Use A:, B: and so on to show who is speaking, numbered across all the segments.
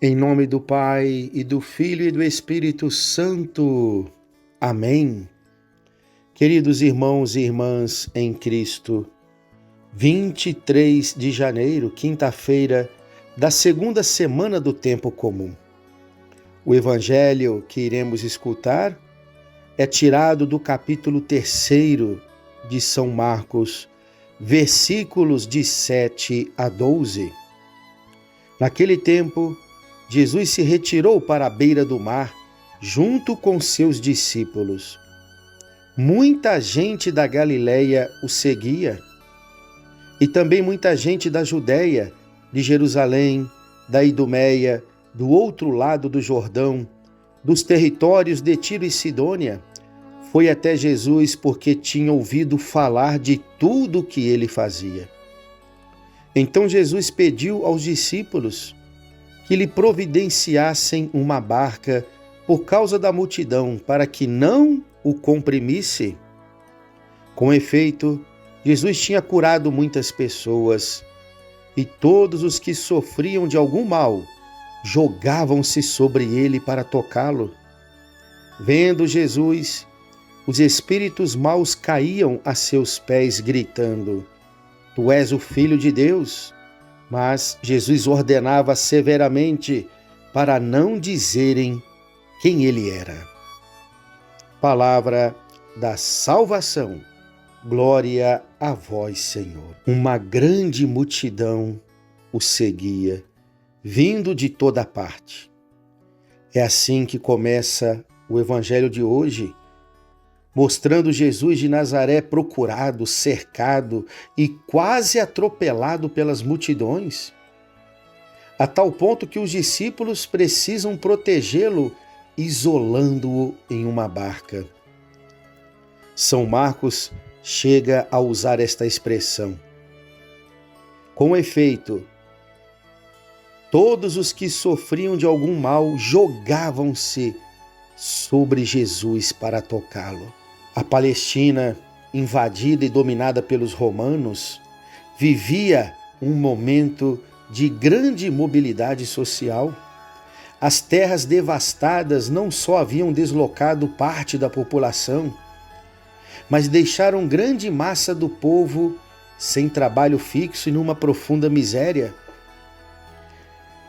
A: Em nome do Pai, e do Filho e do Espírito Santo. Amém. Queridos irmãos e irmãs em Cristo, 23 de janeiro, quinta-feira da segunda semana do tempo comum. O evangelho que iremos escutar é tirado do capítulo 3 de São Marcos, versículos de 7 a 12. Naquele tempo, Jesus se retirou para a beira do mar, junto com seus discípulos. Muita gente da Galileia o seguia, e também muita gente da Judéia, de Jerusalém, da Idumeia, do outro lado do Jordão, dos territórios de Tiro e Sidônia, foi até Jesus porque tinha ouvido falar de tudo o que ele fazia. Então Jesus pediu aos discípulos que lhe providenciassem uma barca por causa da multidão, para que não o comprimisse. Com efeito, Jesus tinha curado muitas pessoas, e todos os que sofriam de algum mal jogavam-se sobre ele para tocá-lo. Vendo Jesus, os espíritos maus caíam a seus pés, gritando: Tu és o Filho de Deus. Mas Jesus ordenava severamente para não dizerem quem ele era. Palavra da salvação. Glória a vós, Senhor. Uma grande multidão o seguia, vindo de toda parte. É assim que começa o evangelho de hoje, mostrando Jesus de Nazaré procurado, cercado e quase atropelado pelas multidões, a tal ponto que os discípulos precisam protegê-lo, isolando-o em uma barca. São Marcos chega a usar esta expressão. Com efeito, todos os que sofriam de algum mal jogavam-se sobre Jesus para tocá-lo. A Palestina, invadida e dominada pelos romanos, vivia um momento de grande mobilidade social. As terras devastadas não só haviam deslocado parte da população, mas deixaram grande massa do povo sem trabalho fixo e numa profunda miséria.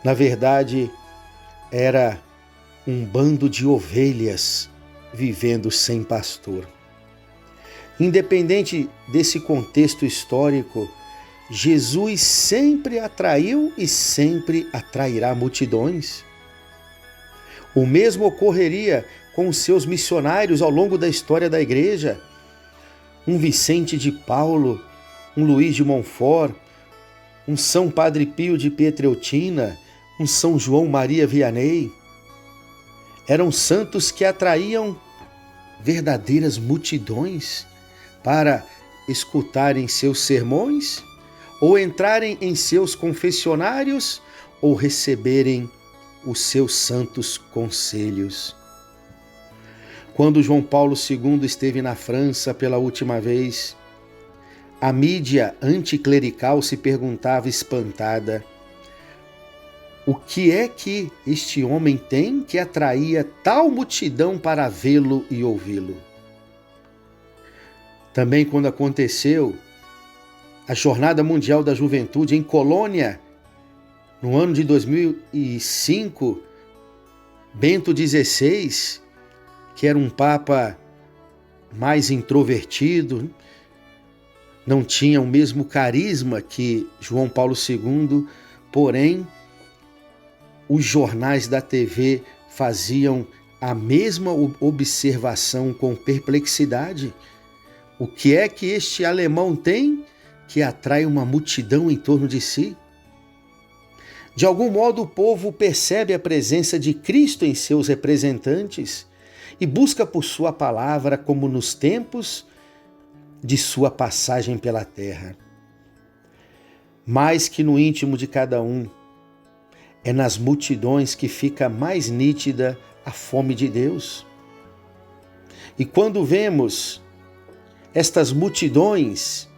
A: Na verdade, era um bando de ovelhas vivendo sem pastor. Independente desse contexto histórico, Jesus sempre atraiu e sempre atrairá multidões. O mesmo ocorreria com os seus missionários ao longo da história da igreja. Um Vicente de Paulo, um Luís de Montfort, um São Padre Pio de Pietrelcina, um São João Maria Vianney. Eram santos que atraíam verdadeiras multidões para escutarem seus sermões, ou entrarem em seus confessionários, ou receberem os seus santos conselhos. Quando João Paulo II esteve na França pela última vez, a mídia anticlerical se perguntava espantada: o que é que este homem tem que atraía tal multidão para vê-lo e ouvi-lo? Também quando aconteceu a Jornada Mundial da Juventude em Colônia, no ano de 2005, Bento XVI, que era um papa mais introvertido, não tinha o mesmo carisma que João Paulo II, porém, os jornais da TV faziam a mesma observação com perplexidade. O que é que este alemão tem que atrai uma multidão em torno de si? De algum modo, o povo percebe a presença de Cristo em seus representantes e busca por sua palavra, como nos tempos de sua passagem pela terra. Mais que no íntimo de cada um, é nas multidões que fica mais nítida a fome de Deus. E quando vemos estas multidões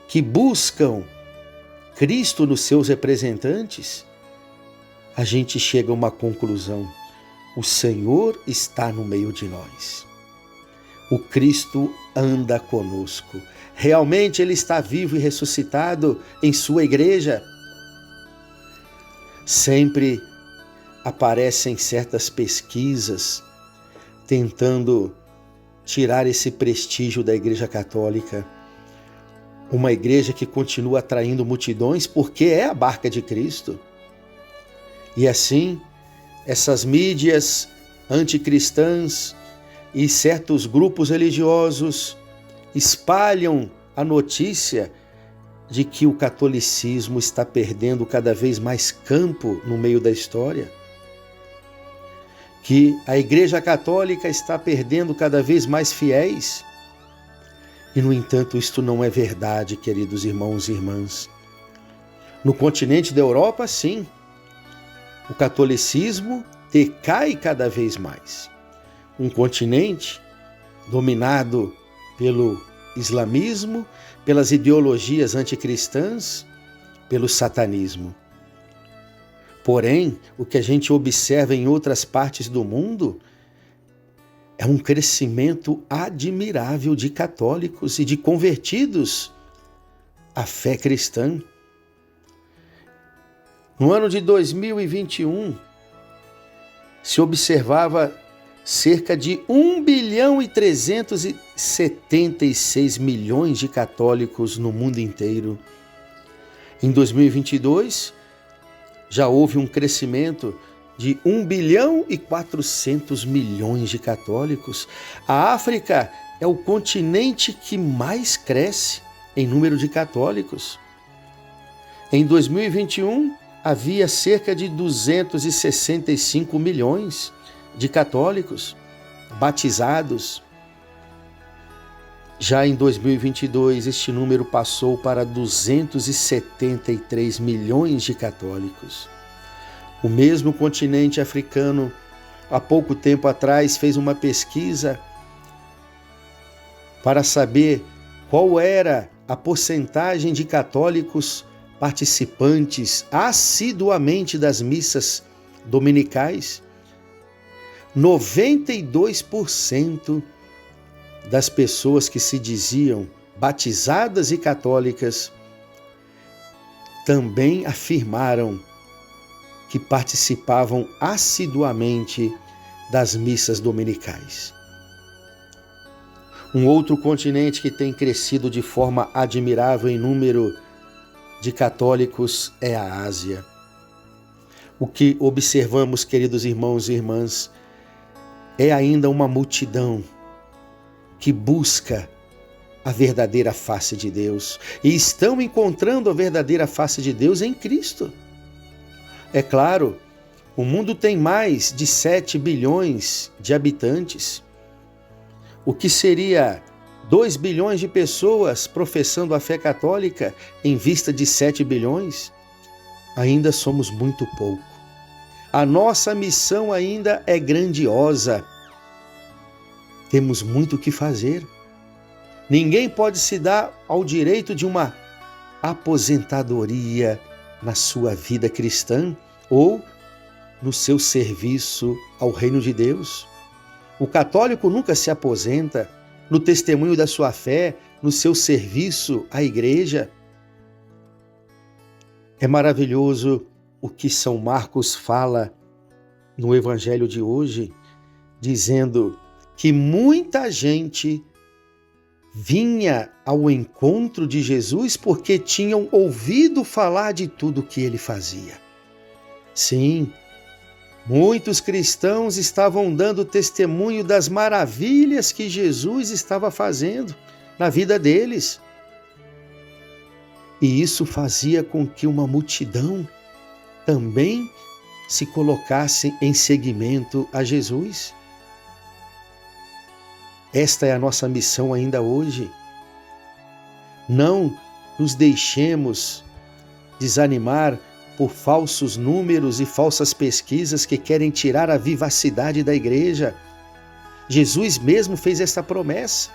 A: que buscam Cristo nos seus representantes, a gente chega a uma conclusão: o Senhor está no meio de nós. O Cristo anda conosco. Realmente Ele está vivo e ressuscitado em sua igreja. Sempre aparecem certas pesquisas tentando tirar esse prestígio da Igreja Católica. Uma igreja que continua atraindo multidões porque é a barca de Cristo. E assim, essas mídias anticristãs e certos grupos religiosos espalham a notícia de que o catolicismo está perdendo cada vez mais campo no meio da história, que a Igreja Católica está perdendo cada vez mais fiéis. E, no entanto, isto não é verdade, queridos irmãos e irmãs. No continente da Europa, sim, o catolicismo decai cada vez mais. Um continente dominado pelo islamismo, pelas ideologias anticristãs, pelo satanismo. Porém, o que a gente observa em outras partes do mundo é um crescimento admirável de católicos e de convertidos à fé cristã. No ano de 2021, se observava cerca de 1,376 bilhão de católicos no mundo inteiro. Em 2022, já houve um crescimento de 1,4 bilhão de católicos. A África é o continente que mais cresce em número de católicos. Em 2021, havia cerca de 265 milhões de católicos batizados. Já em 2022, este número passou para 273 milhões de católicos. O mesmo continente africano, há pouco tempo atrás, fez uma pesquisa para saber qual era a porcentagem de católicos participantes assiduamente das missas dominicais. 92% das pessoas que se diziam batizadas e católicas também afirmaram que participavam assiduamente das missas dominicais. Um outro continente que tem crescido de forma admirável em número de católicos é a Ásia. O que observamos, queridos irmãos e irmãs, é ainda uma multidão que busca a verdadeira face de Deus e estão encontrando a verdadeira face de Deus em Cristo. É claro, o mundo tem mais de 7 bilhões de habitantes. O que seria 2 bilhões de pessoas professando a fé católica em vista de 7 bilhões? Ainda somos muito pouco. A nossa missão ainda é grandiosa. Temos muito o que fazer. Ninguém pode se dar ao direito de uma aposentadoria na sua vida cristã ou no seu serviço ao reino de Deus. O católico nunca se aposenta no testemunho da sua fé, no seu serviço à igreja. É maravilhoso o que São Marcos fala no Evangelho de hoje, dizendo que muita gente vinha ao encontro de Jesus porque tinham ouvido falar de tudo que ele fazia. Sim, muitos cristãos estavam dando testemunho das maravilhas que Jesus estava fazendo na vida deles. E isso fazia com que uma multidão também se colocasse em seguimento a Jesus. Esta é a nossa missão ainda hoje. Não nos deixemos desanimar por falsos números e falsas pesquisas que querem tirar a vivacidade da igreja. Jesus mesmo fez esta promessa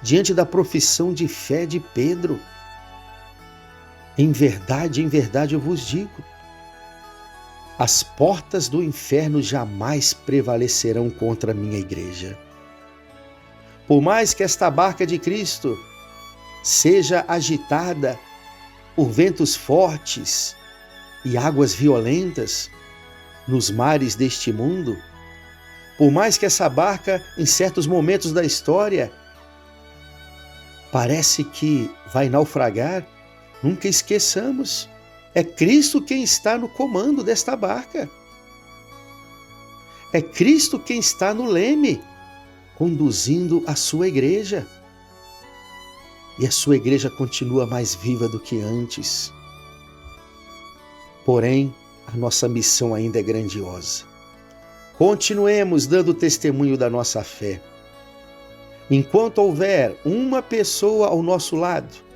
A: diante da profissão de fé de Pedro. Em verdade eu vos digo, as portas do inferno jamais prevalecerão contra a minha igreja. Por mais que esta barca de Cristo seja agitada por ventos fortes e águas violentas nos mares deste mundo, por mais que essa barca, em certos momentos da história, parece que vai naufragar, nunca esqueçamos, é Cristo quem está no comando desta barca. É Cristo quem está no leme, conduzindo a sua igreja. E a sua igreja continua mais viva do que antes. Porém, a nossa missão ainda é grandiosa. Continuemos dando testemunho da nossa fé. Enquanto houver uma pessoa ao nosso lado,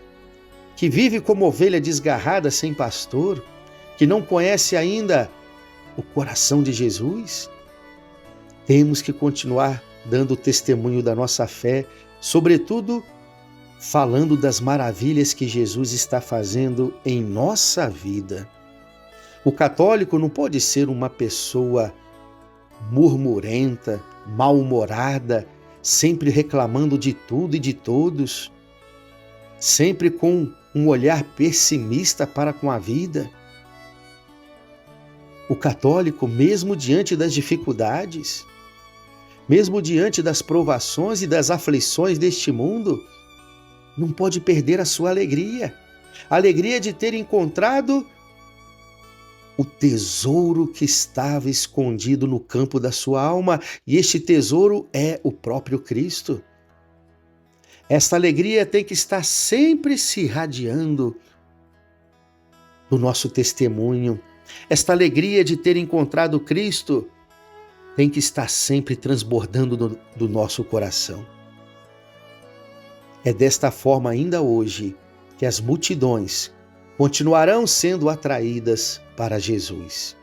A: que vive como ovelha desgarrada sem pastor, que não conhece ainda o coração de Jesus, temos que continuar dando testemunho da nossa fé, sobretudo falando das maravilhas que Jesus está fazendo em nossa vida. O católico não pode ser uma pessoa murmurenta, mal-humorada, sempre reclamando de tudo e de todos, sempre com um olhar pessimista para com a vida. O católico, mesmo diante das dificuldades, mesmo diante das provações e das aflições deste mundo, não pode perder a sua alegria. A alegria de ter encontrado o tesouro que estava escondido no campo da sua alma, e este tesouro é o próprio Cristo. Esta alegria tem que estar sempre se irradiando do nosso testemunho. Esta alegria de ter encontrado Cristo tem que estar sempre transbordando do nosso coração. É desta forma ainda hoje que as multidões continuarão sendo atraídas para Jesus.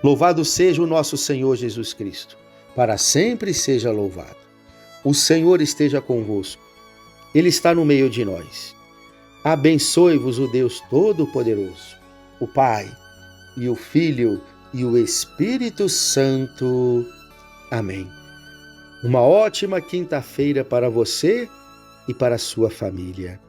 A: Louvado seja o nosso Senhor Jesus Cristo, para sempre seja louvado. O Senhor esteja convosco, Ele está no meio de nós. Abençoe-vos o Deus Todo-Poderoso, o Pai e o Filho e o Espírito Santo. Amém. Uma ótima quinta-feira para você e para a sua família.